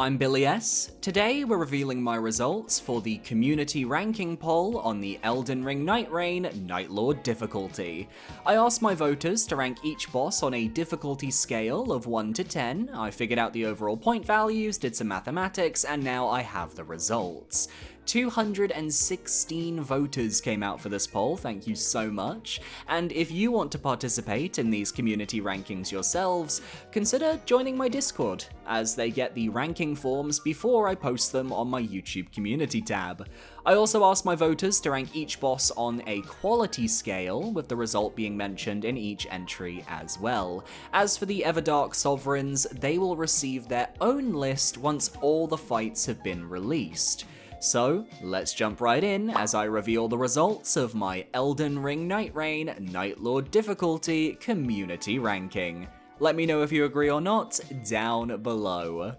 I'm Billy S. Today we're revealing my results for the community ranking poll on the Elden Ring Nightreign Nightlord difficulty. I asked my voters to rank each boss on a difficulty scale of 1 to 10, I figured out the overall point values, did some mathematics, and now I have the results. 216 voters came out for this poll, thank you so much, and if you want to participate in these community rankings yourselves, consider joining my Discord, as they get the ranking forms before I post them on my YouTube community tab. I also asked my voters to rank each boss on a quality scale, with the result being mentioned in each entry as well. As for the Everdark Sovereigns, they will receive their own list once all the fights have been released. So, let's jump right in as I reveal the results of my Elden Ring Nightreign Nightlord difficulty community ranking. Let me know if you agree or not down below.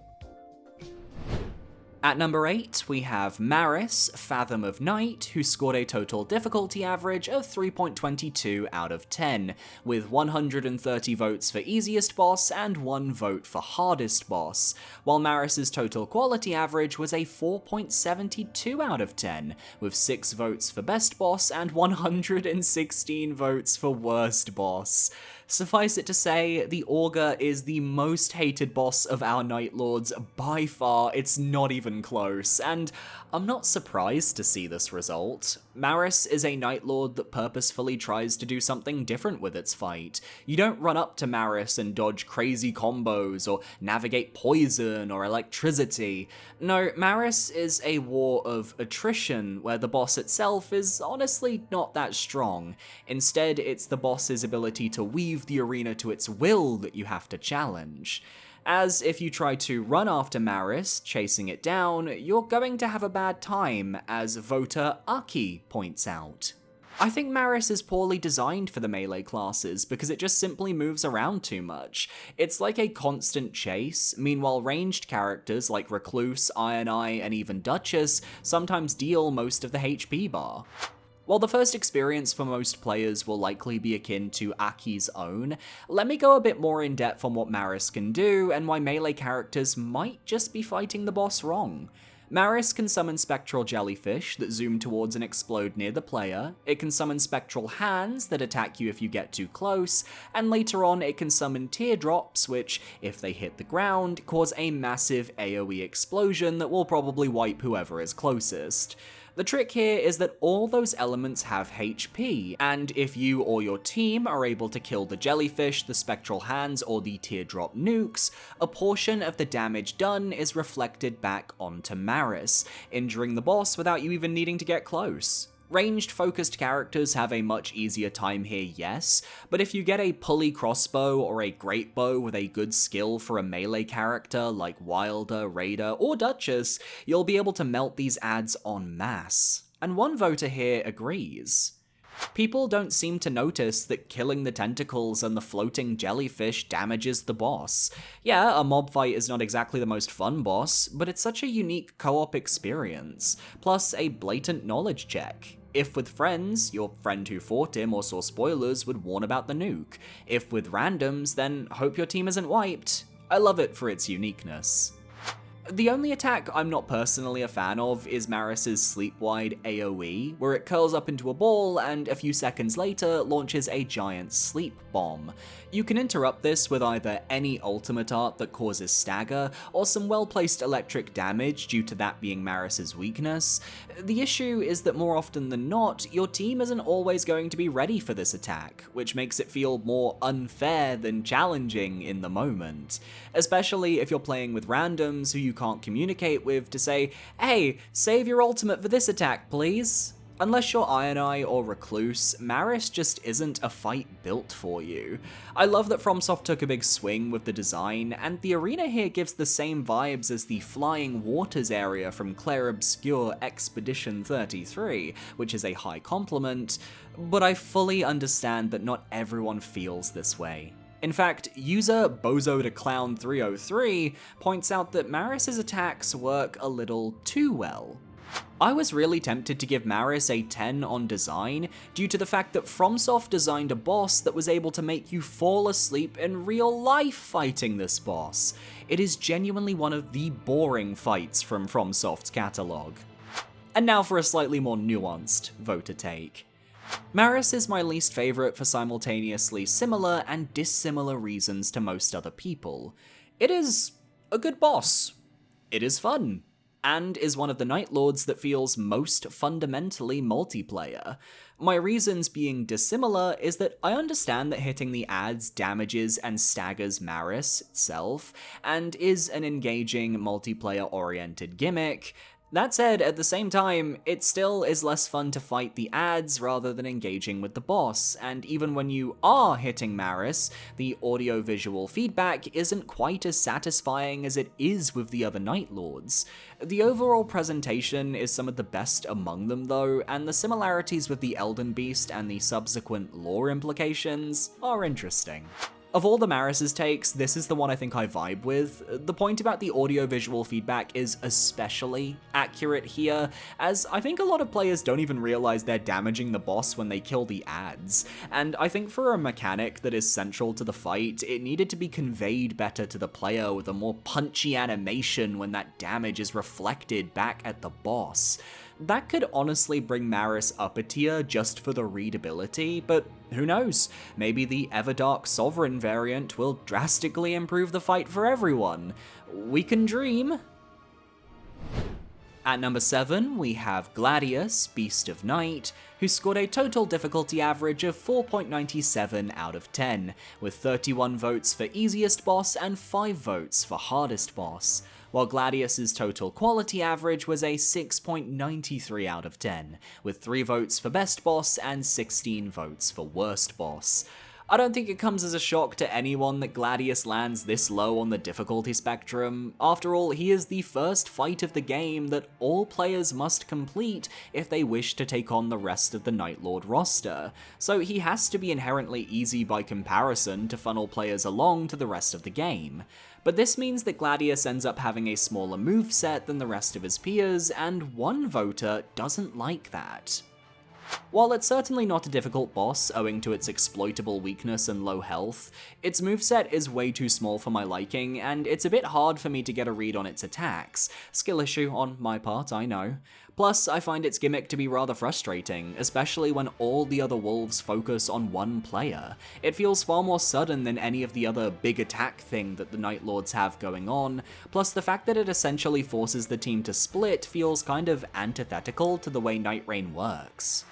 At number 8, we have Maris, Fathom of Night, who scored a total difficulty average of 3.22 out of 10, with 130 votes for easiest boss and 1 vote for hardest boss, while Maris's total quality average was a 4.72 out of 10, with 6 votes for best boss and 116 votes for worst boss. Suffice it to say, the Augur is the most hated boss of our Nightlords by far, it's not even close, and I'm not surprised to see this result. Maris is a Nightlord that purposefully tries to do something different with its fight. You don't run up to Maris and dodge crazy combos, or navigate poison or electricity. No, Maris is a war of attrition, where the boss itself is honestly not that strong. Instead, it's the boss's ability to weave the arena to its will that you have to challenge. As if you try to run after Maris, chasing it down, you're going to have a bad time, as voter Aki points out. I think Maris is poorly designed for the melee classes because it just simply moves around too much. It's like a constant chase, meanwhile ranged characters like Recluse, Iron Eye, and even Duchess sometimes deal most of the HP bar. While the first experience for most players will likely be akin to Aki's own, let me go a bit more in depth on what Maris can do and why melee characters might just be fighting the boss wrong. Maris can summon spectral jellyfish that zoom towards and explode near the player, it can summon spectral hands that attack you if you get too close, and later on it can summon teardrops which, if they hit the ground, cause a massive AoE explosion that will probably wipe whoever is closest. The trick here is that all those elements have HP, and if you or your team are able to kill the jellyfish, the spectral hands, or the teardrop nukes, a portion of the damage done is reflected back onto Maris, injuring the boss without you even needing to get close. Ranged focused characters have a much easier time here, yes, but if you get a pulley crossbow or a great bow with a good skill for a melee character like Wilder, Raider, or Duchess, you'll be able to melt these adds en masse. And one voter here agrees. People don't seem to notice that killing the tentacles and the floating jellyfish damages the boss. Yeah, a mob fight is not exactly the most fun boss, but it's such a unique co-op experience, plus a blatant knowledge check. If with friends, your friend who fought him or saw spoilers would warn about the nuke. If with randoms, then hope your team isn't wiped. I love it for its uniqueness. The only attack I'm not personally a fan of is Maris's sleep-wide AoE, where it curls up into a ball and a few seconds later launches a giant sleep bomb. You can interrupt this with either any ultimate art that causes stagger, or some well-placed electric damage due to that being Maris's weakness. The issue is that more often than not, your team isn't always going to be ready for this attack, which makes it feel more unfair than challenging in the moment. Especially if you're playing with randoms who you can't communicate with to say, hey, save your ultimate for this attack, please. Unless you're Iron Eye or Recluse, Maris just isn't a fight built for you. I love that FromSoft took a big swing with the design, and the arena here gives the same vibes as the Flying Waters area from Clair Obscur Expedition 33, which is a high compliment, but I fully understand that not everyone feels this way. In fact, user BozoTheClown303 points out that Maris's attacks work a little too well. I was really tempted to give Maris a 10 on design due to the fact that FromSoft designed a boss that was able to make you fall asleep in real life fighting this boss. It is genuinely one of the boring fights from FromSoft's catalogue. And now for a slightly more nuanced voter take. Maris is my least favourite for simultaneously similar and dissimilar reasons to most other people. It is a good boss. It is fun. And is one of the Nightlords that feels most fundamentally multiplayer. My reasons being dissimilar is that I understand that hitting the adds damages and staggers Maris itself, and is an engaging multiplayer-oriented gimmick. That said, at the same time, it still is less fun to fight the adds rather than engaging with the boss, and even when you are hitting Maris, the audio-visual feedback isn't quite as satisfying as it is with the other Nightlords. The overall presentation is some of the best among them though, and the similarities with the Elden Beast and the subsequent lore implications are interesting. Of all the Maris's takes, this is the one I think I vibe with. The point about the audio-visual feedback is especially accurate here, as I think a lot of players don't even realize they're damaging the boss when they kill the adds, and I think for a mechanic that is central to the fight, it needed to be conveyed better to the player with a more punchy animation when that damage is reflected back at the boss. That could honestly bring Maris up a tier just for the readability, but who knows, maybe the Everdark Sovereign variant will drastically improve the fight for everyone. We can dream. At number 7, we have Gladius, Beast of Night, who scored a total difficulty average of 4.97 out of 10, with 31 votes for easiest boss and 5 votes for hardest boss, while Gladius's total quality average was a 6.93 out of 10, with 3 votes for best boss and 16 votes for worst boss. I don't think it comes as a shock to anyone that Gladius lands this low on the difficulty spectrum. After all, he is the first fight of the game that all players must complete if they wish to take on the rest of the Nightlord roster, so he has to be inherently easy by comparison to funnel players along to the rest of the game. But this means that Gladius ends up having a smaller moveset than the rest of his peers, and one voter doesn't like that. While it's certainly not a difficult boss owing to its exploitable weakness and low health, its moveset is way too small for my liking, and it's a bit hard for me to get a read on its attacks. Skill issue on my part, I know. Plus, I find its gimmick to be rather frustrating, especially when all the other wolves focus on one player. It feels far more sudden than any of the other big attack thing that the Nightlords have going on, plus the fact that it essentially forces the team to split feels kind of antithetical to the way Nightreign works.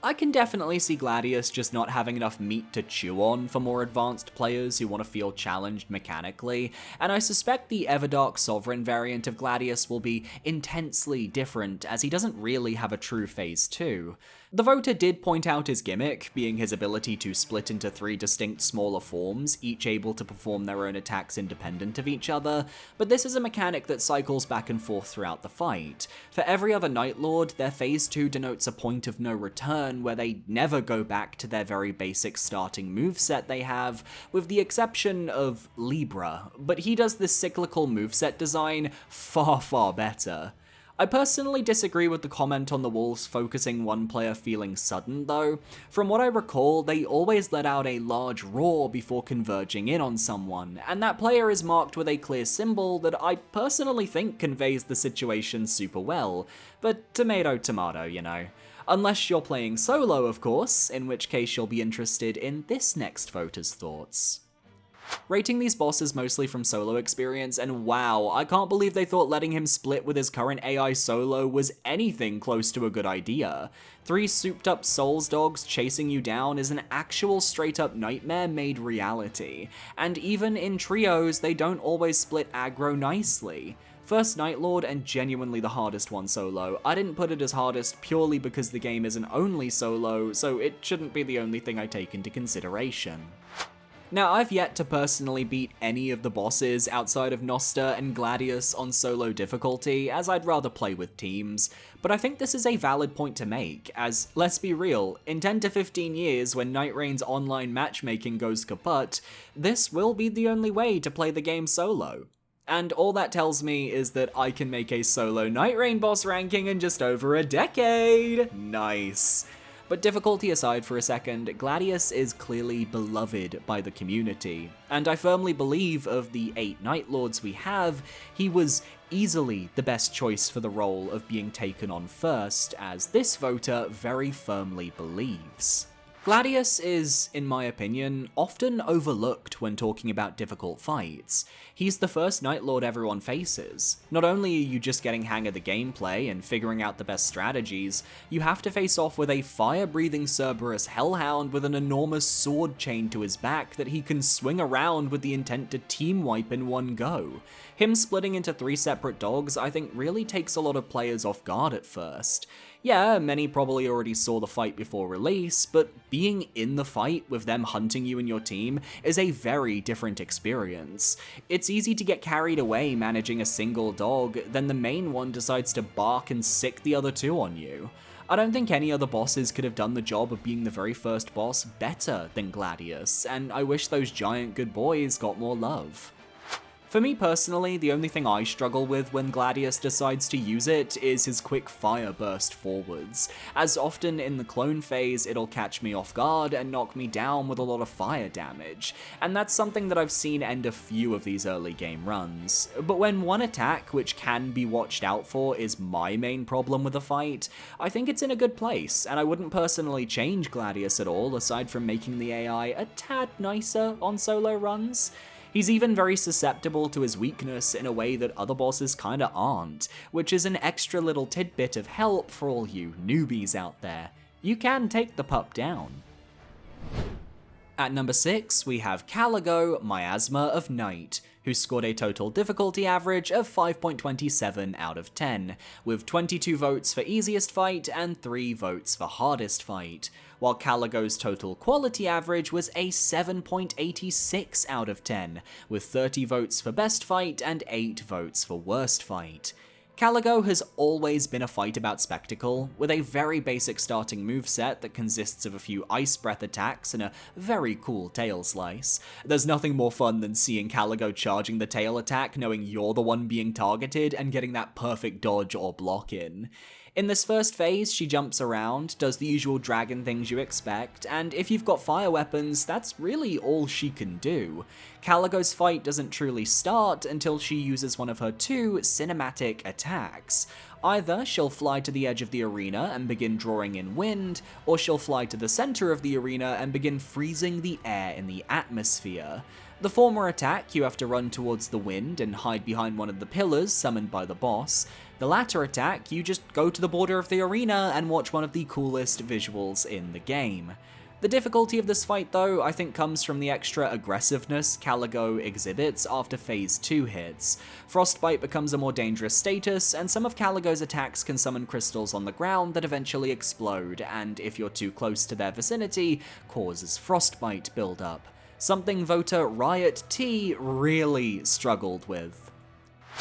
I can definitely see Gladius just not having enough meat to chew on for more advanced players who want to feel challenged mechanically, and I suspect the Everdark Sovereign variant of Gladius will be intensely different, as he doesn't really have a true phase 2. The voter did point out his gimmick, being his ability to split into 3 distinct smaller forms, each able to perform their own attacks independent of each other, but this is a mechanic that cycles back and forth throughout the fight. For every other Nightlord, their phase 2 denotes a point of no return where they never go back to their very basic starting moveset they have, with the exception of Libra, but he does this cyclical moveset design far better. I personally disagree with the comment on the wolves focusing one player feeling sudden though. From what I recall, they always let out a large roar before converging in on someone, and that player is marked with a clear symbol that I personally think conveys the situation super well, but tomato, you know. Unless you're playing solo, of course, in which case you'll be interested in this next voter's thoughts. Rating these bosses mostly from solo experience, and wow, I can't believe they thought letting him split with his current AI solo was anything close to a good idea. 3 souped up Souls dogs chasing you down is an actual straight up nightmare made reality, and even in trios they don't always split aggro nicely. First Nightlord and genuinely the hardest one solo. I didn't put it as hardest purely because the game isn't only solo, so it shouldn't be the only thing I take into consideration. Now, I've yet to personally beat any of the bosses outside of Noster and Gladius on solo difficulty, as I'd rather play with teams, but I think this is a valid point to make, as, let's be real, in 10 to 15 years when Nightrein's online matchmaking goes kaput, this will be the only way to play the game solo. And all that tells me is that I can make a solo Nightreign boss ranking in just over a decade! Nice. But difficulty aside for a second, Gladius is clearly beloved by the community, and I firmly believe of the 8 Nightlords we have, he was easily the best choice for the role of being taken on first, as this voter very firmly believes. Gladius is, in my opinion, often overlooked when talking about difficult fights. He's the first Nightlord everyone faces. Not only are you just getting hang of the gameplay and figuring out the best strategies, you have to face off with a fire-breathing Cerberus hellhound with an enormous sword chained to his back that he can swing around with the intent to team wipe in one go. Him splitting into 3 separate dogs I think really takes a lot of players off guard at first. Yeah, many probably already saw the fight before release, but being in the fight with them hunting you and your team is a very different experience. It's easy to get carried away managing a single dog, then the main one decides to bark and sick the other 2 on you. I don't think any other bosses could have done the job of being the very first boss better than Gladius, and I wish those giant good boys got more love. For me personally, the only thing I struggle with when Gladius decides to use it is his quick fire burst forwards, as often in the clone phase it'll catch me off guard and knock me down with a lot of fire damage, and that's something that I've seen end a few of these early game runs. But when one attack which can be watched out for is my main problem with a fight, I think it's in a good place, and I wouldn't personally change Gladius at all aside from making the AI a tad nicer on solo runs. He's even very susceptible to his weakness in a way that other bosses kinda aren't, which is an extra little tidbit of help for all you newbies out there. You can take the pup down. At number 6, we have Caligo, Miasma of Night, who scored a total difficulty average of 5.27 out of 10, with 22 votes for easiest fight and 3 votes for hardest fight, while Caligo's total quality average was a 7.86 out of 10, with 30 votes for best fight and 8 votes for worst fight. Caligo has always been a fight about spectacle, with a very basic starting moveset that consists of a few ice breath attacks and a very cool tail slice. There's nothing more fun than seeing Caligo charging the tail attack knowing you're the one being targeted and getting that perfect dodge or block in. In this first phase, she jumps around, does the usual dragon things you expect, and if you've got fire weapons, that's really all she can do. Caligo's fight doesn't truly start until she uses one of her 2 cinematic attacks. Either she'll fly to the edge of the arena and begin drawing in wind, or she'll fly to the center of the arena and begin freezing the air in the atmosphere. The former attack, you have to run towards the wind and hide behind one of the pillars summoned by the boss. The latter attack, you just go to the border of the arena and watch one of the coolest visuals in the game. The difficulty of this fight though, I think comes from the extra aggressiveness Caligo exhibits after phase 2 hits. Frostbite becomes a more dangerous status, and some of Caligo's attacks can summon crystals on the ground that eventually explode, and if you're too close to their vicinity, causes frostbite buildup. Something voter Riot T really struggled with.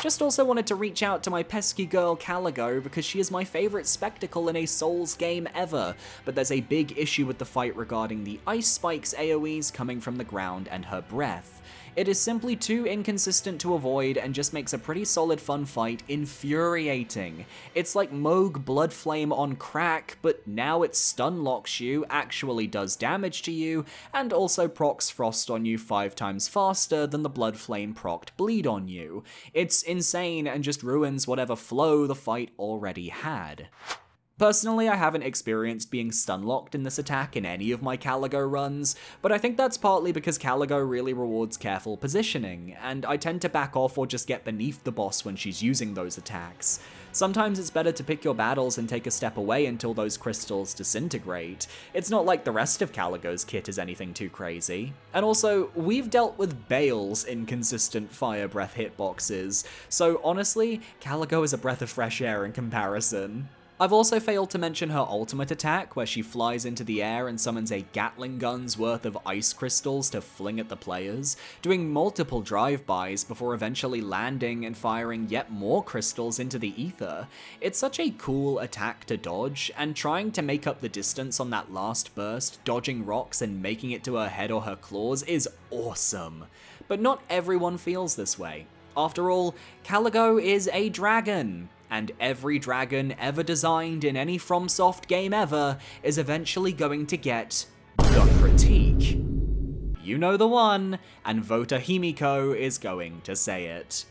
Just also wanted to reach out to my pesky girl Caligo because she is my favourite spectacle in a Souls game ever, but there's a big issue with the fight regarding the Ice Spike's AoEs coming from the ground and her breath. It is simply too inconsistent to avoid and just makes a pretty solid fun fight infuriating. It's like Moog Bloodflame on crack, but now it stun locks you, actually does damage to you, and also procs Frost on you 5 times faster than the Bloodflame procced Bleed on you. It's insane and just ruins whatever flow the fight already had. Personally, I haven't experienced being stun-locked in this attack in any of my Caligo runs, but I think that's partly because Caligo really rewards careful positioning, and I tend to back off or just get beneath the boss when she's using those attacks. Sometimes it's better to pick your battles and take a step away until those crystals disintegrate. It's not like the rest of Caligo's kit is anything too crazy. And also, we've dealt with Bale's inconsistent fire breath hitboxes, so honestly, Caligo is a breath of fresh air in comparison. I've also failed to mention her ultimate attack, where she flies into the air and summons a Gatling gun's worth of ice crystals to fling at the players, doing multiple drive-bys before eventually landing and firing yet more crystals into the ether. It's such a cool attack to dodge, and trying to make up the distance on that last burst, dodging rocks and making it to her head or her claws is awesome. But not everyone feels this way. After all, Caligo is a dragon, and every dragon ever designed in any FromSoft game ever is eventually going to get the critique. You know the one, and voter Himiko is going to say it.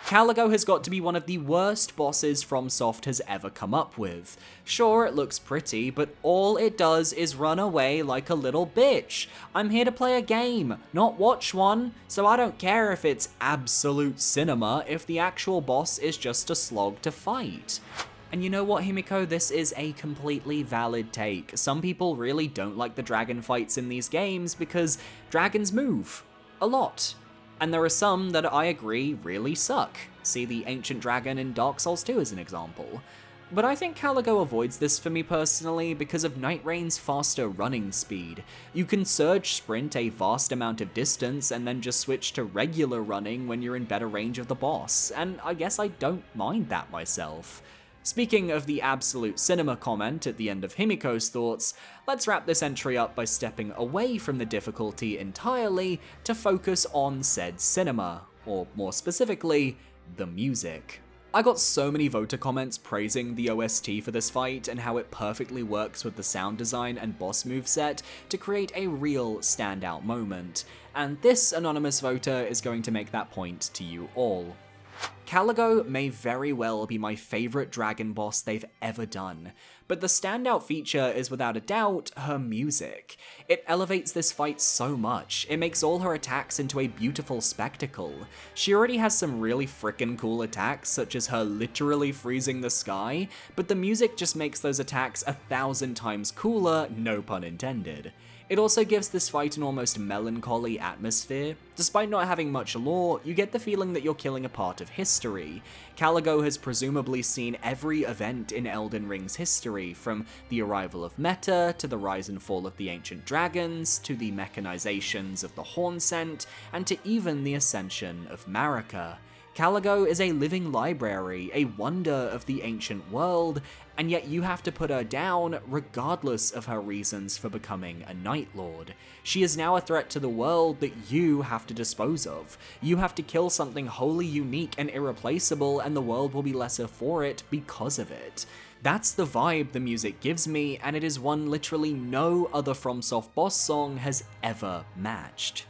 Caligo has got to be one of the worst bosses FromSoft has ever come up with. Sure, it looks pretty, but all it does is run away like a little bitch. I'm here to play a game, not watch one, so I don't care if it's absolute cinema if the actual boss is just a slog to fight. And you know what, Himiko, this is a completely valid take. Some people really don't like the dragon fights in these games because dragons move a lot. And there are some that I agree really suck. See the Ancient Dragon in Dark Souls 2 as an example. But I think Caligo avoids this for me personally because of Nightrein's faster running speed. You can surge sprint a vast amount of distance and then just switch to regular running when you're in better range of the boss, and I guess I don't mind that myself. Speaking of the absolute cinema comment at the end of Himiko's thoughts, let's wrap this entry up by stepping away from the difficulty entirely to focus on said cinema, or more specifically, the music. I got so many voter comments praising the OST for this fight and how it perfectly works with the sound design and boss moveset to create a real standout moment, and this anonymous voter is going to make that point to you all. Caligo may very well be my favourite dragon boss they've ever done, but the standout feature is without a doubt her music. It elevates this fight so much, it makes all her attacks into a beautiful spectacle. She already has some really frickin' cool attacks, such as her literally freezing the sky, but the music just makes those attacks 1,000 times cooler, no pun intended. It also gives this fight an almost melancholy atmosphere. Despite not having much lore, you get the feeling that you're killing a part of history. Caligo has presumably seen every event in Elden Ring's history, from the arrival of Meta, to the rise and fall of the ancient dragons, to the mechanizations of the Horn Scent, and to even the ascension of Marika. Caligo is a living library, a wonder of the ancient world, and yet you have to put her down regardless of her reasons for becoming a Nightlord. She is now a threat to the world that you have to dispose of. You have to kill something wholly unique and irreplaceable, and the world will be lesser for it because of it. That's the vibe the music gives me, and it is one literally no other FromSoft boss song has ever matched.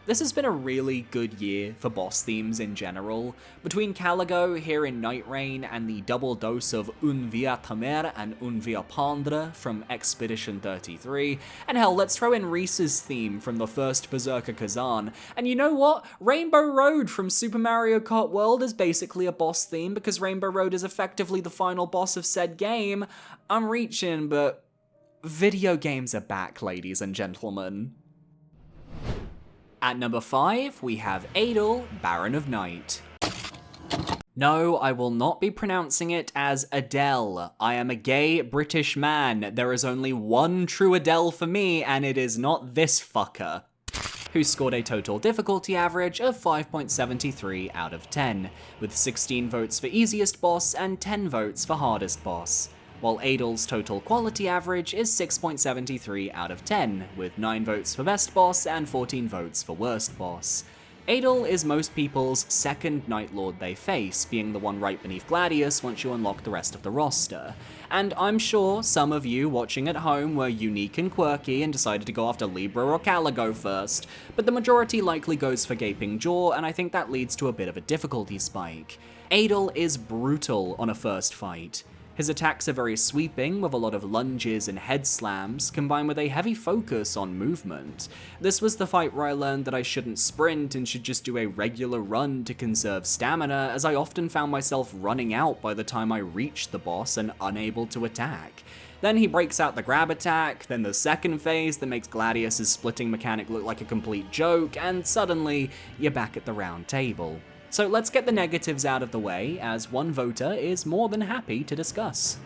This has been a really good year for boss themes in general. Between Caligo here in Nightreign and the double dose of Un Via Tamer and Un Via Pendre from Expedition 33, and hell, let's throw in Reese's theme from the first Berserker Kazan, and you know what? Rainbow Road from Super Mario Kart World is basically a boss theme because Rainbow Road is effectively the final boss of said game. I'm reaching, but video games are back, ladies and gentlemen. At number 5, we have Adel, Baron of Night. No, I will not be pronouncing it as Adele. I am a gay British man. There is only one true Adele for me, and it is not this fucker, who scored a total difficulty average of 5.73 out of 10, with 16 votes for easiest boss and 10 votes for hardest boss. While Adel's total quality average is 6.73 out of 10, with 9 votes for best boss and 14 votes for worst boss. Adel is most people's second Nightlord they face, being the one right beneath Gladius once you unlock the rest of the roster. And I'm sure some of you watching at home were unique and quirky and decided to go after Libra or Caligo first, but the majority likely goes for Gaping Jaw, and I think that leads to a bit of a difficulty spike. Adel is brutal on a first fight. His attacks are very sweeping, with a lot of lunges and head slams, combined with a heavy focus on movement. This was the fight where I learned that I shouldn't sprint and should just do a regular run to conserve stamina, as I often found myself running out by the time I reached the boss and unable to attack. Then he breaks out the grab attack, then the second phase that makes Gladius's splitting mechanic look like a complete joke, and suddenly, you're back at the round table. So let's get the negatives out of the way, as one voter is more than happy to discuss.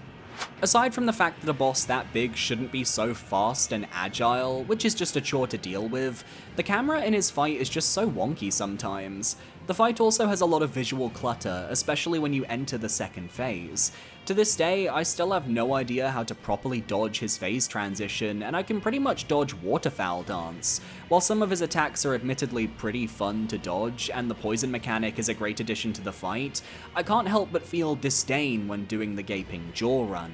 Aside from the fact that a boss that big shouldn't be so fast and agile, which is just a chore to deal with, the camera in his fight is just so wonky sometimes. The fight also has a lot of visual clutter, especially when you enter the second phase. To this day, I still have no idea how to properly dodge his phase transition, and I can pretty much dodge Waterfowl Dance. While some of his attacks are admittedly pretty fun to dodge, and the poison mechanic is a great addition to the fight, I can't help but feel disdain when doing the Gaping Jaw run.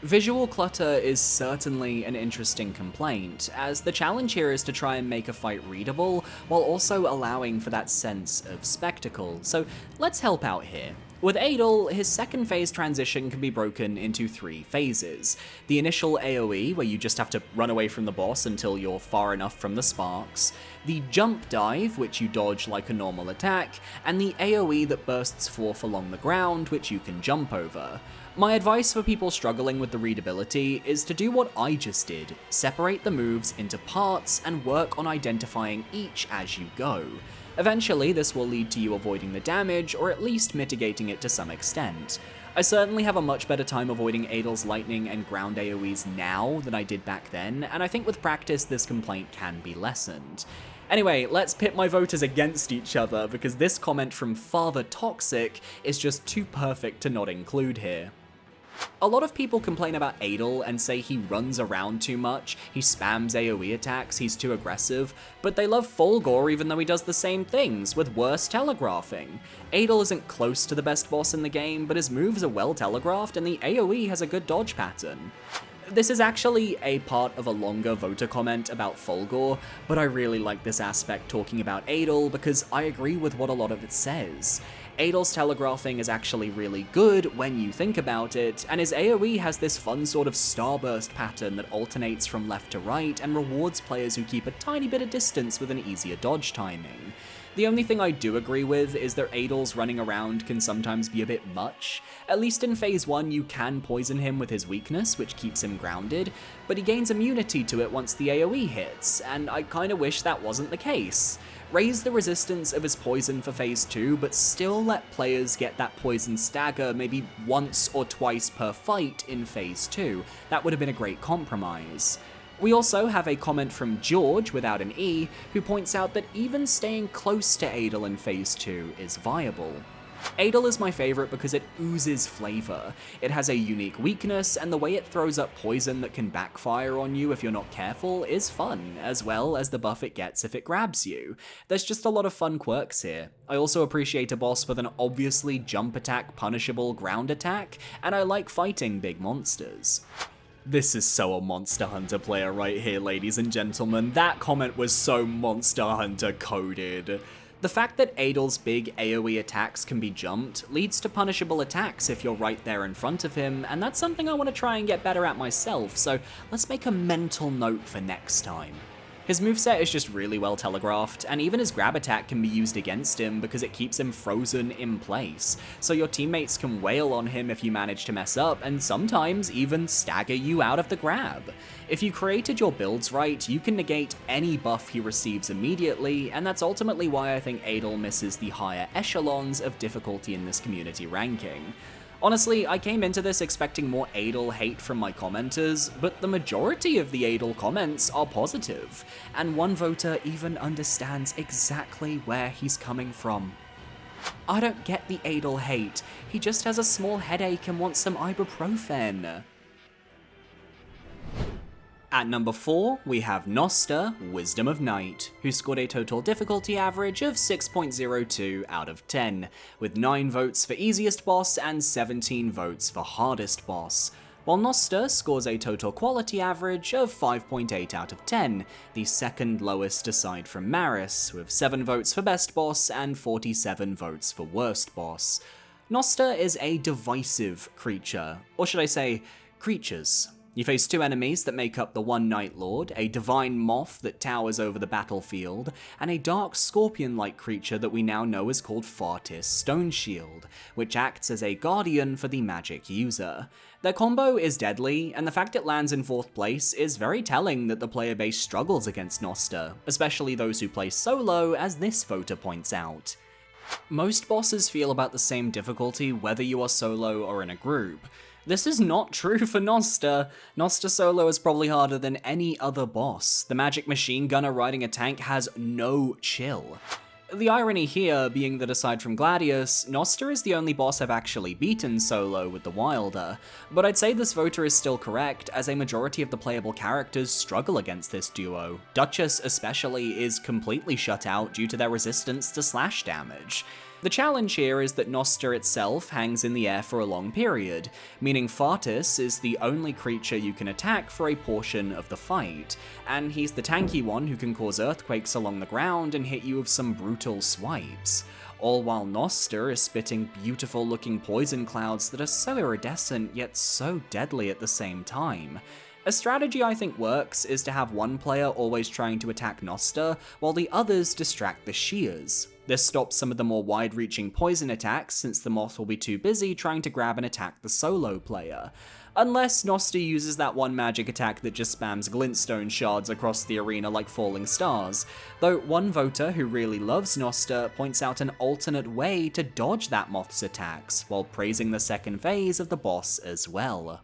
Visual clutter is certainly an interesting complaint, as the challenge here is to try and make a fight readable, while also allowing for that sense of spectacle, so let's help out here. With Adel, his second phase transition can be broken into 3 phases. The initial AoE, where you just have to run away from the boss until you're far enough from the sparks, the jump dive, which you dodge like a normal attack, and the AoE that bursts forth along the ground, which you can jump over. My advice for people struggling with the readability is to do what I just did, separate the moves into parts and work on identifying each as you go. Eventually, this will lead to you avoiding the damage, or at least mitigating it to some extent. I certainly have a much better time avoiding Adel's lightning and ground AoEs now than I did back then, and I think with practice this complaint can be lessened. Anyway, let's pit my voters against each other, because this comment from Father Toxic is just too perfect to not include here. A lot of people complain about Adel and say he runs around too much, he spams AoE attacks, he's too aggressive, but they love Fulgor even though he does the same things, with worse telegraphing. Adel isn't close to the best boss in the game, but his moves are well telegraphed and the AoE has a good dodge pattern. This is actually a part of a longer voter comment about Fulgor, but I really like this aspect talking about Adel because I agree with what a lot of it says. Adel's telegraphing is actually really good when you think about it, and his AoE has this fun sort of starburst pattern that alternates from left to right and rewards players who keep a tiny bit of distance with an easier dodge timing. The only thing I do agree with is that Adel's running around can sometimes be a bit much. At least in phase 1 you can poison him with his weakness, which keeps him grounded, but he gains immunity to it once the AoE hits, and I kinda wish that wasn't the case. Raise the resistance of his poison for phase 2, but still let players get that poison stagger maybe once or twice per fight in phase 2. That would have been a great compromise. We also have a comment from George, without an E, who points out that even staying close to Adel in phase 2 is viable. Adel is my favorite because it oozes flavor. It has a unique weakness, and the way it throws up poison that can backfire on you if you're not careful is fun, as well as the buff it gets if it grabs you. There's just a lot of fun quirks here. I also appreciate a boss with an obviously jump attack punishable ground attack, and I like fighting big monsters. This is so a Monster Hunter player right here, ladies and gentlemen. That comment was so Monster Hunter coded. The fact that Adel's big AoE attacks can be jumped leads to punishable attacks if you're right there in front of him, and that's something I want to try and get better at myself, so let's make a mental note for next time. His moveset is just really well telegraphed, and even his grab attack can be used against him because it keeps him frozen in place, so your teammates can wail on him if you manage to mess up, and sometimes even stagger you out of the grab. If you created your builds right, you can negate any buff he receives immediately, and that's ultimately why I think Adel misses the higher echelons of difficulty in this community ranking. Honestly, I came into this expecting more Adel hate from my commenters, but the majority of the Adel comments are positive, and one voter even understands exactly where he's coming from. I don't get the Adel hate, he just has a small headache and wants some ibuprofen. At number 4, we have Noster, Wisdom of Night, who scored a total difficulty average of 6.02 out of 10, with 9 votes for easiest boss and 17 votes for hardest boss, while Noster scores a total quality average of 5.8 out of 10, the second lowest aside from Maris, with 7 votes for best boss and 47 votes for worst boss. Noster is a divisive creature, or should I say, creatures. You face 2 enemies that make up the one Nightlord, a divine moth that towers over the battlefield, and a dark scorpion-like creature that we now know is called Fartis Stoneshield, which acts as a guardian for the magic user. Their combo is deadly, and the fact it lands in 4th place is very telling that the player base struggles against Noster, especially those who play solo, as this voter points out. Most bosses feel about the same difficulty whether you are solo or in a group. This is not true for Noster. Noster solo is probably harder than any other boss. The magic machine gunner riding a tank has no chill. The irony here being that aside from Gladius, Noster is the only boss I've actually beaten solo with the Wilder, but I'd say this voter is still correct, as a majority of the playable characters struggle against this duo. Duchess especially is completely shut out due to their resistance to slash damage. The challenge here is that Noster itself hangs in the air for a long period, meaning Fartis is the only creature you can attack for a portion of the fight, and he's the tanky one who can cause earthquakes along the ground and hit you with some brutal swipes. All while Noster is spitting beautiful looking poison clouds that are so iridescent yet so deadly at the same time. A strategy I think works is to have one player always trying to attack Noster, while the others distract the shears. This stops some of the more wide-reaching poison attacks, since the moth will be too busy trying to grab and attack the solo player. Unless Noster uses that one magic attack that just spams glintstone shards across the arena like falling stars, though one voter who really loves Noster points out an alternate way to dodge that moth's attacks, while praising the second phase of the boss as well.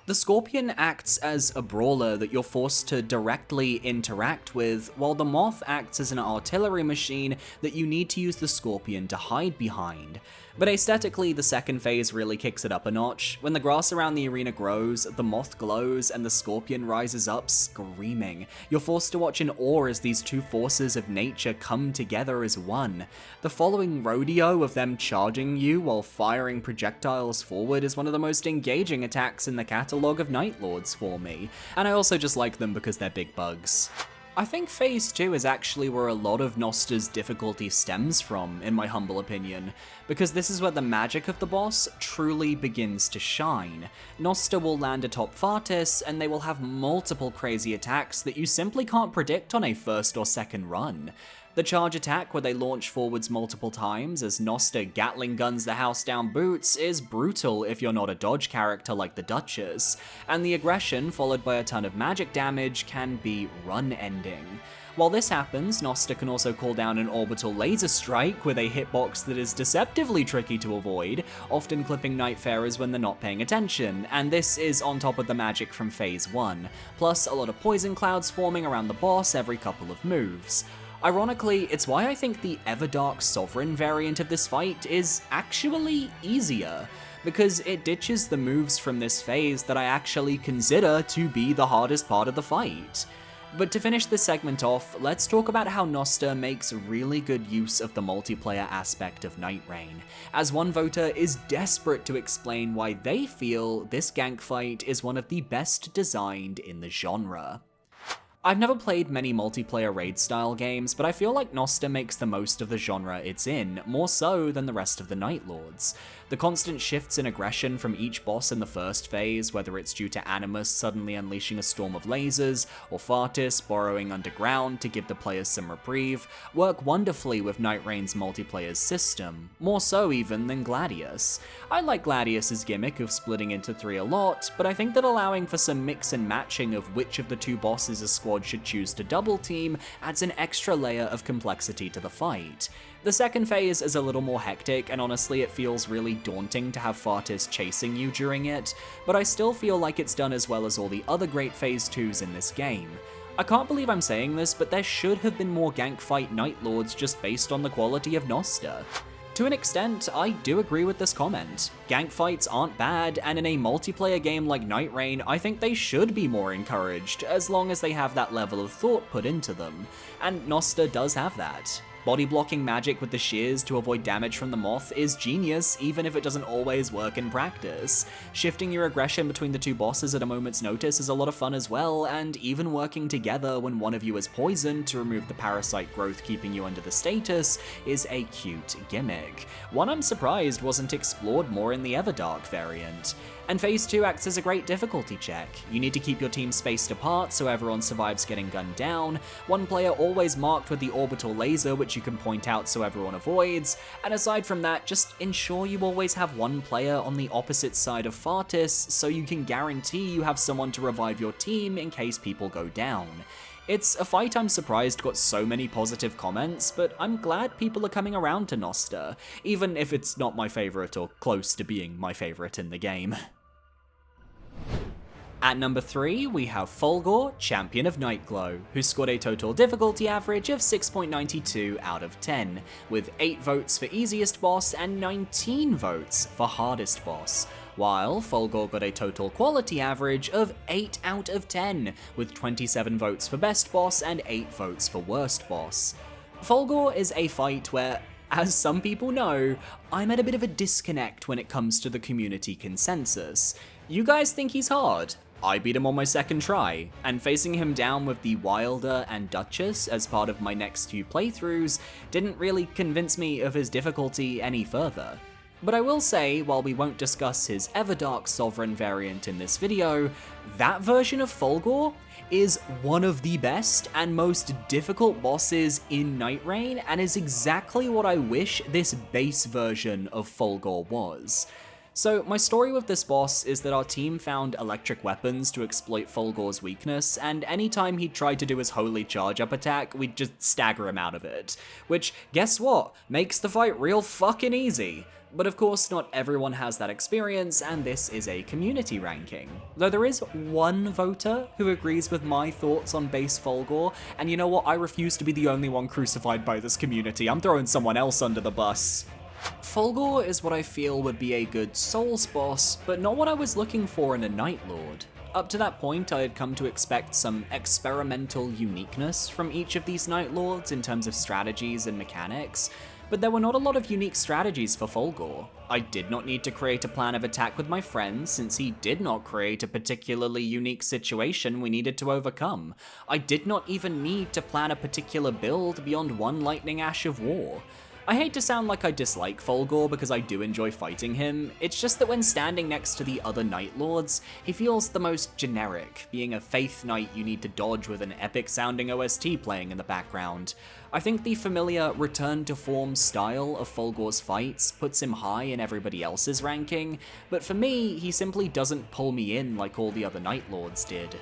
The Scorpion acts as a brawler that you're forced to directly interact with, while the Moth acts as an artillery machine that you need to use the Scorpion to hide behind. But aesthetically, the second phase really kicks it up a notch. When the grass around the arena grows, the Moth glows, and the Scorpion rises up screaming. You're forced to watch in awe as these two forces of nature come together as one. The following rodeo of them charging you while firing projectiles forward is one of the most engaging attacks in the catalogue of Nightlords for me, and I also just like them because they're big bugs. I think Phase 2 is actually where a lot of Noster's difficulty stems from, in my humble opinion, because this is where the magic of the boss truly begins to shine. Noster will land atop Fartis, and they will have multiple crazy attacks that you simply can't predict on a first or second run. The charge attack, where they launch forwards multiple times as Noster Gatling guns the house down boots, is brutal if you're not a dodge character like the Duchess, and the aggression, followed by a ton of magic damage, can be run-ending. While this happens, Noster can also call down an orbital laser strike with a hitbox that is deceptively tricky to avoid, often clipping Nightfarers when they're not paying attention, and this is on top of the magic from Phase 1, plus a lot of poison clouds forming around the boss every couple of moves. Ironically, it's why I think the Everdark Sovereign variant of this fight is actually easier, because it ditches the moves from this phase that I actually consider to be the hardest part of the fight. But to finish this segment off, let's talk about how Noster makes really good use of the multiplayer aspect of Nightreign, as one voter is desperate to explain why they feel this gank fight is one of the best designed in the genre. I've never played many multiplayer raid-style games, but I feel like Noster makes the most of the genre it's in, more so than the rest of the Nightlords. The constant shifts in aggression from each boss in the first phase, whether it's due to Animus suddenly unleashing a storm of lasers, or Fartis burrowing underground to give the players some reprieve, work wonderfully with Nightreign's multiplayer system, more so even than Gladius. I like Gladius's gimmick of splitting into three a lot, but I think that allowing for some mix and matching of which of the two bosses a squad should choose to double team adds an extra layer of complexity to the fight. The second phase is a little more hectic, and honestly it feels really daunting to have Fartis chasing you during it, but I still feel like it's done as well as all the other great Phase 2s in this game. I can't believe I'm saying this, but there should have been more gank fight Nightlords just based on the quality of Noster. To an extent, I do agree with this comment. Gank fights aren't bad, and in a multiplayer game like Nightreign, I think they should be more encouraged, as long as they have that level of thought put into them, and Noster does have that. Body blocking magic with the shears to avoid damage from the moth is genius, even if it doesn't always work in practice. Shifting your aggression between the two bosses at a moment's notice is a lot of fun as well, and even working together when one of you is poisoned to remove the parasite growth keeping you under the status is a cute gimmick. One I'm surprised wasn't explored more in the Everdark variant. And Phase 2 acts as a great difficulty check. You need to keep your team spaced apart so everyone survives getting gunned down, one player always marked with the orbital laser which you can point out so everyone avoids, and aside from that, just ensure you always have one player on the opposite side of Fartis so you can guarantee you have someone to revive your team in case people go down. It's a fight I'm surprised got so many positive comments, but I'm glad people are coming around to Noster, even if it's not my favourite or close to being my favourite in the game. At number 3, we have Fulgor, Champion of Nightglow, who scored a total difficulty average of 6.92 out of 10, with 8 votes for easiest boss and 19 votes for hardest boss, while Fulgor got a total quality average of 8 out of 10, with 27 votes for best boss and 8 votes for worst boss. Fulgor is a fight where, as some people know, I'm at a bit of a disconnect when it comes to the community consensus. You guys think he's hard? I beat him on my second try, and facing him down with the Wilder and Duchess as part of my next few playthroughs didn't really convince me of his difficulty any further. But I will say, while we won't discuss his Everdark Sovereign variant in this video, that version of Fulgor is one of the best and most difficult bosses in Nightreign, and is exactly what I wish this base version of Fulgor was. So my story with this boss is that our team found electric weapons to exploit Fulgor's weakness, and anytime he tried to do his holy charge-up attack, we'd just stagger him out of it. Which, guess what? Makes the fight real fucking easy. But of course, not everyone has that experience, and this is a community ranking. Though there is one voter who agrees with my thoughts on base Fulgor, and you know what? I refuse to be the only one crucified by this community. I'm throwing someone else under the bus. Fulgor is what I feel would be a good Souls boss, but not what I was looking for in a Nightlord. Up to that point, I had come to expect some experimental uniqueness from each of these Nightlords in terms of strategies and mechanics, but there were not a lot of unique strategies for Fulgor. I did not need to create a plan of attack with my friend, since he did not create a particularly unique situation we needed to overcome. I did not even need to plan a particular build beyond one Lightning Ash of War. I hate to sound like I dislike Fulgor because I do enjoy fighting him, it's just that when standing next to the other Nightlords, he feels the most generic, being a Faith Knight you need to dodge with an epic-sounding OST playing in the background. I think the familiar return to form style of Fulgor's fights puts him high in everybody else's ranking, but for me, he simply doesn't pull me in like all the other Nightlords did.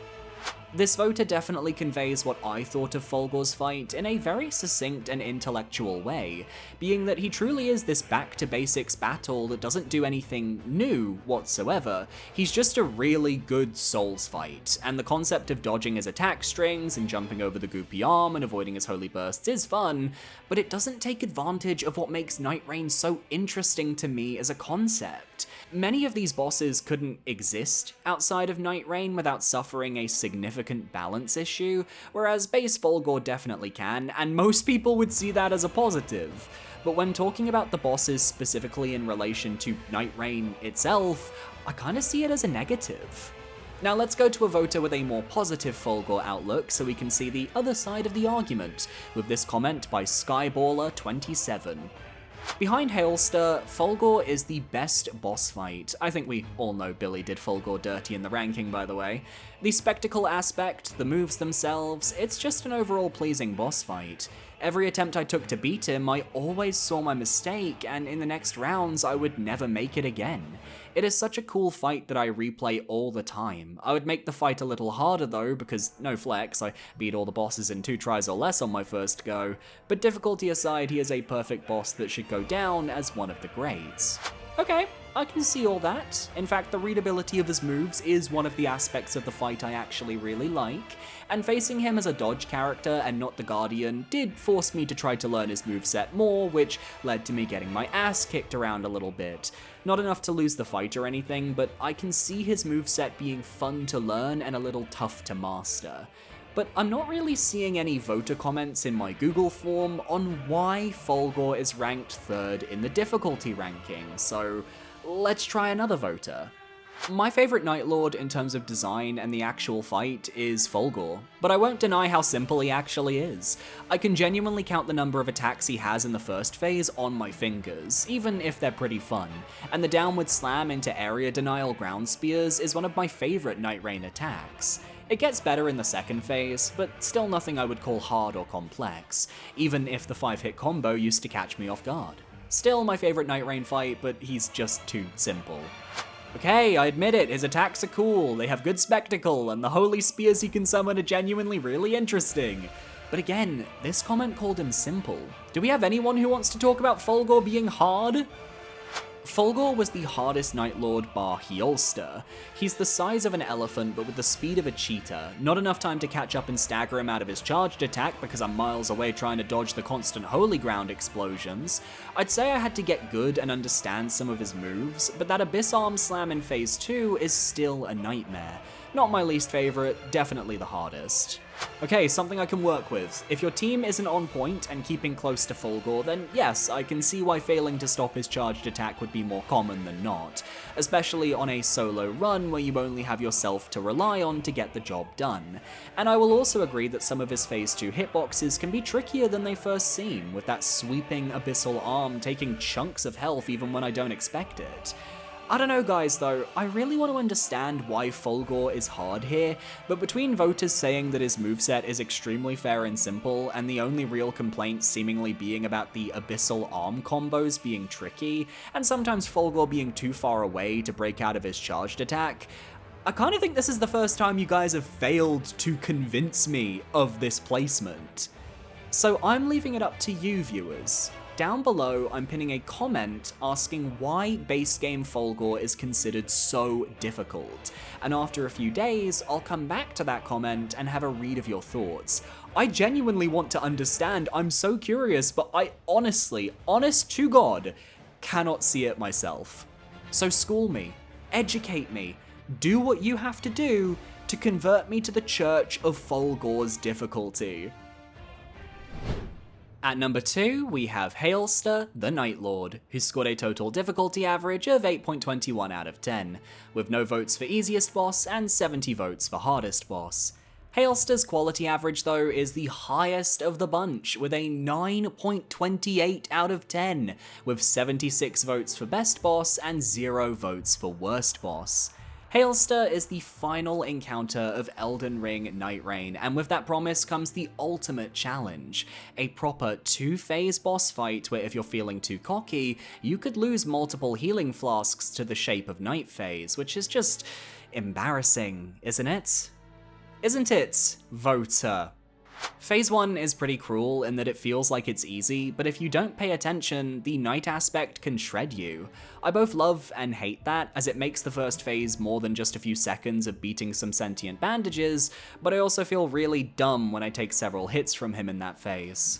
This voter definitely conveys what I thought of Fulgor's fight in a very succinct and intellectual way, being that he truly is this back-to-basics battle that doesn't do anything new whatsoever. He's just a really good Souls fight, and the concept of dodging his attack strings and jumping over the goopy arm and avoiding his holy bursts is fun, but it doesn't take advantage of what makes Nightreign so interesting to me as a concept. Many of these bosses couldn't exist outside of Nightreign without suffering a significant balance issue, whereas base Fulgor definitely can, and most people would see that as a positive. But when talking about the bosses specifically in relation to Nightreign itself, I kinda see it as a negative. Now let's go to a voter with a more positive Fulgor outlook so we can see the other side of the argument, with this comment by Skyballer27. Behind Hailster, Fulgor is the best boss fight. I think we all know Billy did Fulgor dirty in the ranking, by the way. The spectacle aspect, the moves themselves, it's just an overall pleasing boss fight. Every attempt I took to beat him, I always saw my mistake, and in the next rounds, I would never make it again. It is such a cool fight that I replay all the time. I would make the fight a little harder though, because no flex, I beat all the bosses in 2 tries or less on my first go, but difficulty aside, he is a perfect boss that should go down as one of the greats. Okay, I can see all that. In fact, the readability of his moves is one of the aspects of the fight I actually really like, and facing him as a dodge character and not the Guardian did force me to try to learn his moveset more, which led to me getting my ass kicked around a little bit. Not enough to lose the fight or anything, but I can see his moveset being fun to learn and a little tough to master. But I'm not really seeing any voter comments in my Google form on why Fulgor is ranked 3rd in the difficulty ranking, so let's try another voter. My favorite Nightlord in terms of design and the actual fight is Fulgor, but I won't deny how simple he actually is. I can genuinely count the number of attacks he has in the first phase on my fingers, even if they're pretty fun, and the downward slam into area denial ground spears is one of my favorite Nightreign attacks. It gets better in the second phase, but still nothing I would call hard or complex, even if the 5-hit combo used to catch me off guard. Still my favorite Nightreign fight, but he's just too simple. Okay, I admit it, his attacks are cool, they have good spectacle, and the holy spears he can summon are genuinely really interesting. But again, this comment called him simple. Do we have anyone who wants to talk about Fulgor being hard? Fulgor was the hardest Nightlord bar Heolster. He's the size of an elephant but with the speed of a cheetah, not enough time to catch up and stagger him out of his charged attack because I'm miles away trying to dodge the constant holy ground explosions. I'd say I had to get good and understand some of his moves, but that Abyss Arm Slam in Phase 2 is still a nightmare. Not my least favourite, definitely the hardest. Okay, something I can work with. If your team isn't on point and keeping close to Fulgor, then yes, I can see why failing to stop his charged attack would be more common than not, especially on a solo run where you only have yourself to rely on to get the job done. And I will also agree that some of his Phase 2 hitboxes can be trickier than they first seem, with that sweeping abyssal arm taking chunks of health even when I don't expect it. I don't know guys though, I really want to understand why Fulgor is hard here, but between voters saying that his moveset is extremely fair and simple, and the only real complaints seemingly being about the abyssal arm combos being tricky, and sometimes Fulgor being too far away to break out of his charged attack, I kind of think this is the first time you guys have failed to convince me of this placement. So I'm leaving it up to you viewers. Down below, I'm pinning a comment asking why base game Fulgor is considered so difficult, and after a few days, I'll come back to that comment and have a read of your thoughts. I genuinely want to understand, I'm so curious, but I honestly, honest to God, cannot see it myself. So school me, educate me, do what you have to do to convert me to the Church of Fulgor's difficulty. At number 2, we have Heolster, the Nightlord, who scored a total difficulty average of 8.21 out of 10, with no votes for easiest boss and 70 votes for hardest boss. Heolster's quality average though is the highest of the bunch, with a 9.28 out of 10, with 76 votes for best boss and 0 votes for worst boss. Heolster is the final encounter of Elden Ring Nightreign, and with that promise comes the ultimate challenge, a proper 2-phase boss fight where if you're feeling too cocky, you could lose multiple healing flasks to the shape of Night Phase, which is just embarrassing, isn't it? Isn't it, voter? Phase 1 is pretty cruel in that it feels like it's easy, but if you don't pay attention, the night aspect can shred you. I both love and hate that, as it makes the first phase more than just a few seconds of beating some sentient bandages, but I also feel really dumb when I take several hits from him in that phase.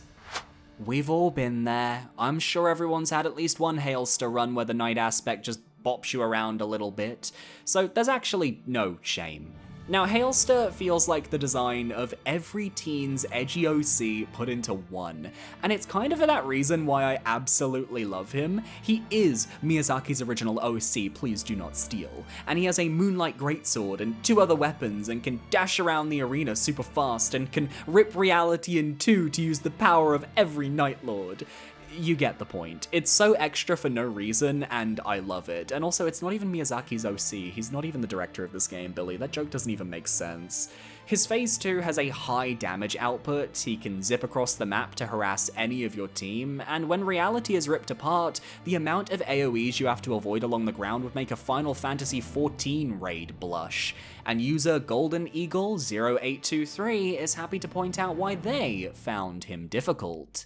We've all been there. I'm sure everyone's had at least one Heolster run where the night aspect just bops you around a little bit, so there's actually no shame. Now, Heolster feels like the design of every teen's edgy OC put into one, and it's kind of for that reason why I absolutely love him. He is Miyazaki's original OC, Please Do Not Steal, and he has a Moonlight Greatsword and 2 other weapons and can dash around the arena super fast and can rip reality in 2 to use the power of every Nightlord. You get the point. It's so extra for no reason, and I love it. And also, it's not even Miyazaki's OC. He's not even the director of this game, Billy. That joke doesn't even make sense. His Phase 2 has a high damage output, he can zip across the map to harass any of your team, and when reality is ripped apart, the amount of AoEs you have to avoid along the ground would make a Final Fantasy XIV raid blush. And user Golden Eagle 0823 is happy to point out why they found him difficult.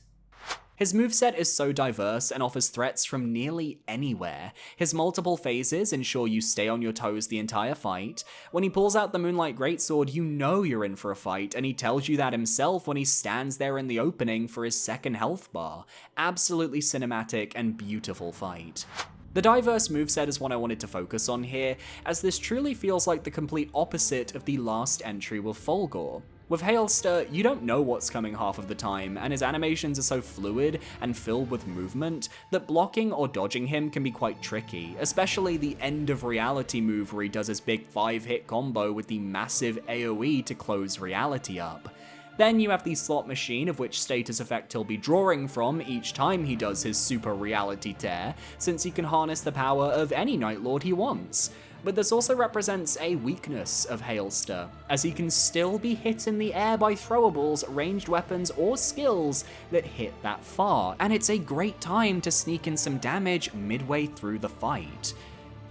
His moveset is so diverse and offers threats from nearly anywhere. His multiple phases ensure you stay on your toes the entire fight. When he pulls out the Moonlight Greatsword, you know you're in for a fight, and he tells you that himself when he stands there in the opening for his second health bar. Absolutely cinematic and beautiful fight. The diverse moveset is what I wanted to focus on here, as this truly feels like the complete opposite of the last entry with Fulgor. With Heolster, you don't know what's coming half of the time, and his animations are so fluid and filled with movement that blocking or dodging him can be quite tricky, especially the End of Reality move where he does his big 5-hit combo with the massive AoE to close reality up. Then you have the slot machine, of which status effect he'll be drawing from each time he does his super reality tear, since he can harness the power of any Nightlord he wants. But this also represents a weakness of Heolster, as he can still be hit in the air by throwables, ranged weapons, or skills that hit that far, and it's a great time to sneak in some damage midway through the fight.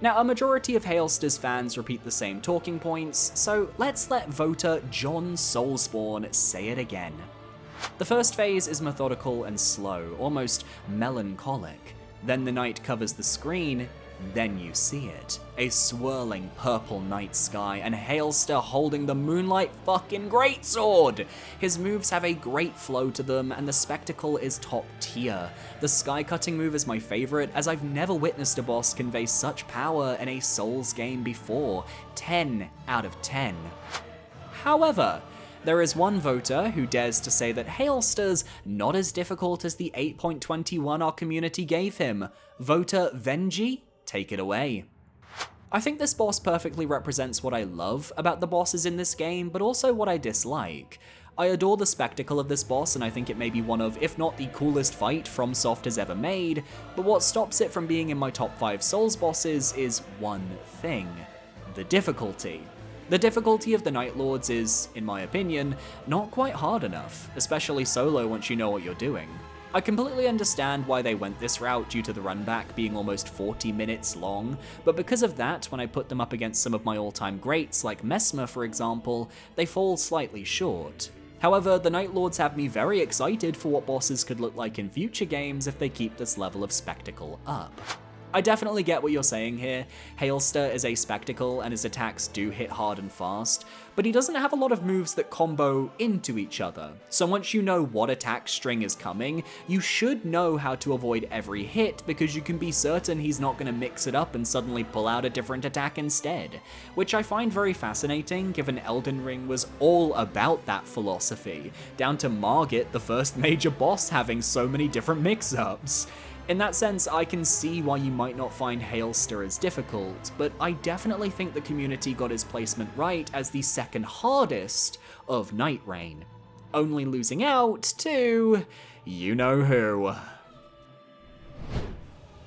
Now, a majority of Heolster's fans repeat the same talking points, so let's let voter John Soulspawn say it again. The first phase is methodical and slow, almost melancholic. Then the night covers the screen, then you see it. A swirling purple night sky and Hailster holding the Moonlight fucking greatsword! His moves have a great flow to them and the spectacle is top tier. The sky cutting move is my favorite as I've never witnessed a boss convey such power in a Souls game before. 10 out of 10. However, there is one voter who dares to say that Hailster's not as difficult as the 8.21 our community gave him. Voter Venji, take it away. I think this boss perfectly represents what I love about the bosses in this game, but also what I dislike. I adore the spectacle of this boss and I think it may be one of, if not the coolest fight FromSoft has ever made, but what stops it from being in my top 5 Souls bosses is one thing: the difficulty. The difficulty of the Nightlords is, in my opinion, not quite hard enough, especially solo once you know what you're doing. I completely understand why they went this route due to the runback being almost 40 minutes long, but because of that, when I put them up against some of my all-time greats like Messmer for example, they fall slightly short. However, the Nightlords have me very excited for what bosses could look like in future games if they keep this level of spectacle up. I definitely get what you're saying here. Hailster is a spectacle and his attacks do hit hard and fast, but he doesn't have a lot of moves that combo into each other. So once you know what attack string is coming, you should know how to avoid every hit because you can be certain he's not going to mix it up and suddenly pull out a different attack instead, which I find very fascinating given Elden Ring was all about that philosophy, down to Margit, the first major boss, having so many different mix-ups. In that sense, I can see why you might not find Hailster as difficult, but I definitely think the community got his placement right as the second hardest of Nightreign, only losing out to you know who.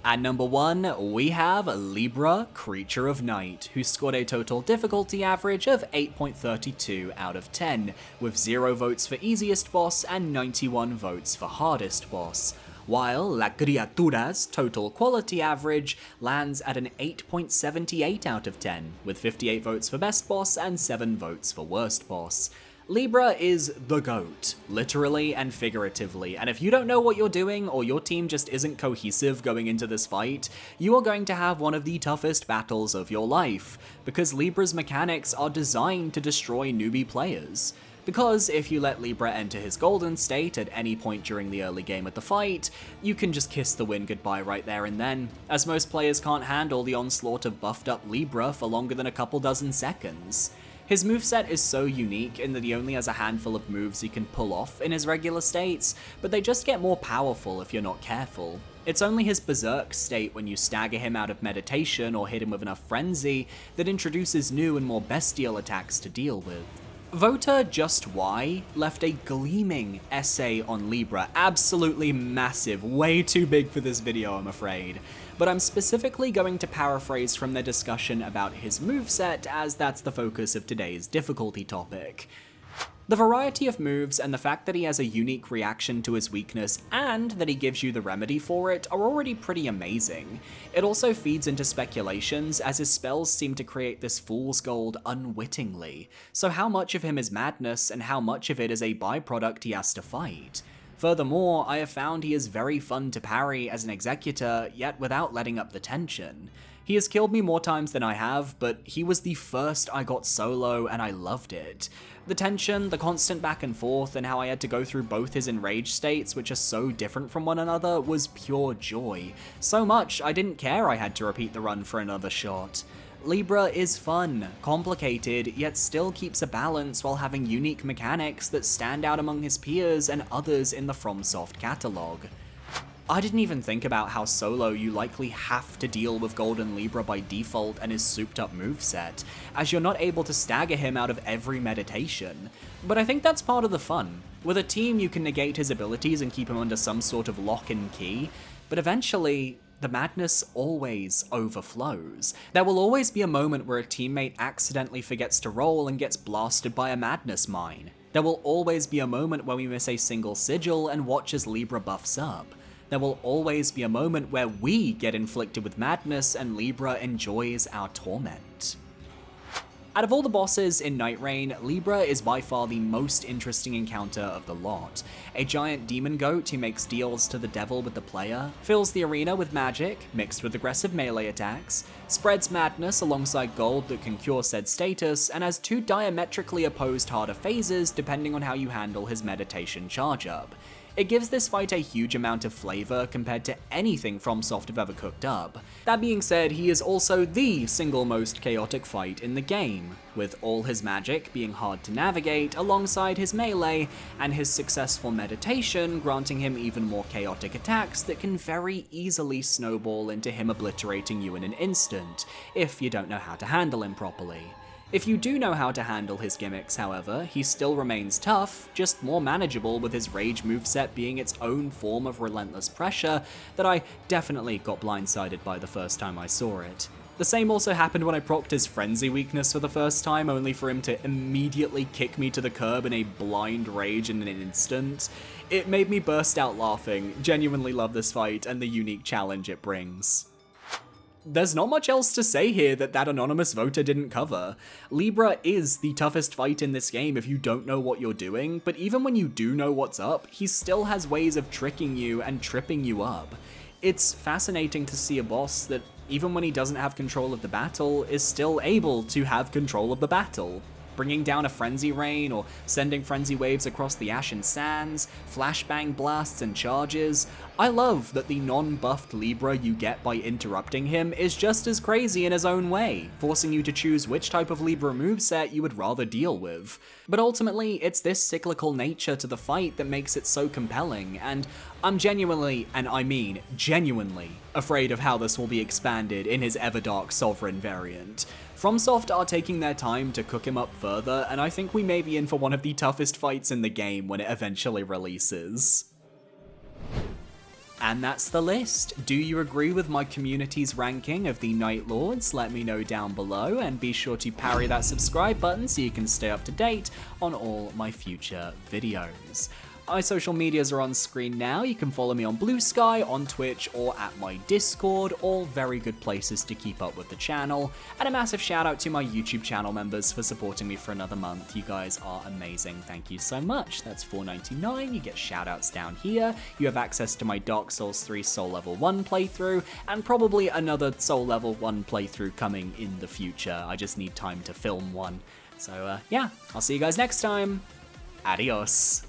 At number 1, we have Libra, Creature of Night, who scored a total difficulty average of 8.32 out of 10, with 0 votes for easiest boss and 91 votes for hardest boss, while La Criatura's total quality average lands at an 8.78 out of 10, with 58 votes for best boss and 7 votes for worst boss. Libra is the GOAT, literally and figuratively, and if you don't know what you're doing or your team just isn't cohesive going into this fight, you are going to have one of the toughest battles of your life, because Libra's mechanics are designed to destroy newbie players. Because if you let Libra enter his golden state at any point during the early game of the fight, you can just kiss the win goodbye right there and then, as most players can't handle the onslaught of buffed up Libra for longer than a couple dozen seconds. His moveset is so unique in that he only has a handful of moves he can pull off in his regular states, but they just get more powerful if you're not careful. It's only his Berserk state when you stagger him out of meditation or hit him with enough frenzy that introduces new and more bestial attacks to deal with. Voter Just Why left a gleaming essay on Libra, absolutely massive, way too big for this video I'm afraid, but I'm specifically going to paraphrase from their discussion about his moveset as that's the focus of today's difficulty topic. The variety of moves and the fact that he has a unique reaction to his weakness and that he gives you the remedy for it are already pretty amazing. It also feeds into speculations as his spells seem to create this fool's gold unwittingly, so how much of him is madness and how much of it is a byproduct he has to fight? Furthermore, I have found he is very fun to parry as an executor, yet without letting up the tension. He has killed me more times than I have, but he was the first I got solo and I loved it. The tension, the constant back and forth, and how I had to go through both his enraged states, which are so different from one another, was pure joy. So much, I didn't care I had to repeat the run for another shot. Libra is fun, complicated, yet still keeps a balance while having unique mechanics that stand out among his peers and others in the FromSoft catalog. I didn't even think about how solo you likely have to deal with Golden Libra by default and his souped up moveset, as you're not able to stagger him out of every meditation. But I think that's part of the fun. With a team you can negate his abilities and keep him under some sort of lock and key, but eventually, the madness always overflows. There will always be a moment where a teammate accidentally forgets to roll and gets blasted by a madness mine. There will always be a moment where we miss a single sigil and watch as Libra buffs up. There will always be a moment where we get inflicted with madness and Libra enjoys our torment. Out of all the bosses in Nightreign, Libra is by far the most interesting encounter of the lot. A giant demon goat who makes deals to the devil with the player, fills the arena with magic, mixed with aggressive melee attacks, spreads madness alongside gold that can cure said status, and has two diametrically opposed harder phases depending on how you handle his meditation charge up. It gives this fight a huge amount of flavor compared to anything FromSoft have ever cooked up. That being said, he is also the single most chaotic fight in the game, with all his magic being hard to navigate alongside his melee, and his successful meditation granting him even more chaotic attacks that can very easily snowball into him obliterating you in an instant, if you don't know how to handle him properly. If you do know how to handle his gimmicks, however, he still remains tough, just more manageable with his rage moveset being its own form of relentless pressure that I definitely got blindsided by the first time I saw it. The same also happened when I procced his frenzy weakness for the first time, only for him to immediately kick me to the curb in a blind rage in an instant. It made me burst out laughing, genuinely love this fight and the unique challenge it brings. There's not much else to say here that anonymous voter didn't cover. Libra is the toughest fight in this game if you don't know what you're doing, but even when you do know what's up, he still has ways of tricking you and tripping you up. It's fascinating to see a boss that, even when he doesn't have control of the battle, is still able to have control of the battle. Bringing down a Frenzy Rain, or sending Frenzy Waves across the Ashen Sands, flashbang blasts and charges. I love that the non-buffed Libra you get by interrupting him is just as crazy in his own way, forcing you to choose which type of Libra moveset you would rather deal with. But ultimately, it's this cyclical nature to the fight that makes it so compelling, and I'm genuinely, and I mean genuinely, afraid of how this will be expanded in his Everdark Sovereign variant. FromSoft are taking their time to cook him up further, and I think we may be in for one of the toughest fights in the game when it eventually releases. And that's the list. Do you agree with my community's ranking of the Nightlords? Let me know down below, and be sure to parry that subscribe button so you can stay up to date on all my future videos. My social medias are on screen now. You can follow me on Blue Sky, on Twitch, or at my Discord, all very good places to keep up with the channel. And a massive shout out to my YouTube channel members for supporting me for another month. You guys are amazing. Thank you so much. That's $4.99. You get shout outs down here. You have access to my Dark Souls 3 Soul Level 1 playthrough, and probably another Soul Level 1 playthrough coming in the future. I just need time to film one. So yeah, I'll see you guys next time. Adios.